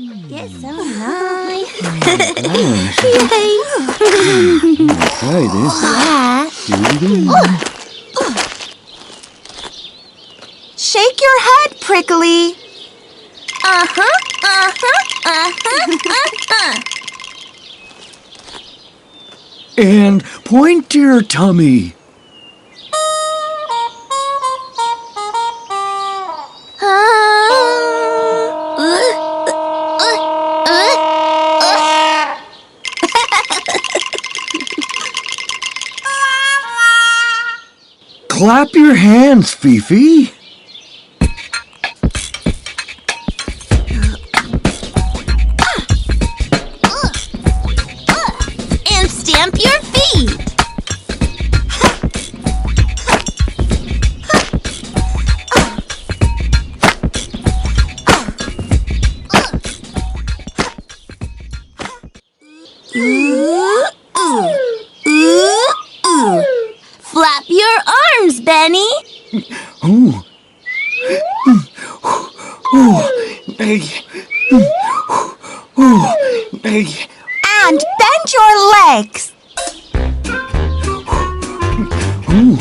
Yes, so nice. Yay! Try this. Here we go. Shake your head, Prickly. And point to your tummy. Clap your hands, Fifi. And stamp your feet. Flap your arms, Benny. Ooh. Ooh. Hey. Ooh. Hey. And bend your legs. Ooh.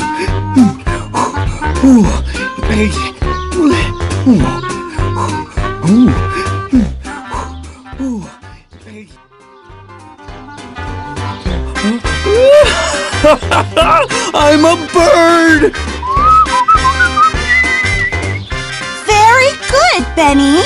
Ooh. Hey. Ooh. Ooh. Ooh. Hey. I'm a bird! Very good, Benny.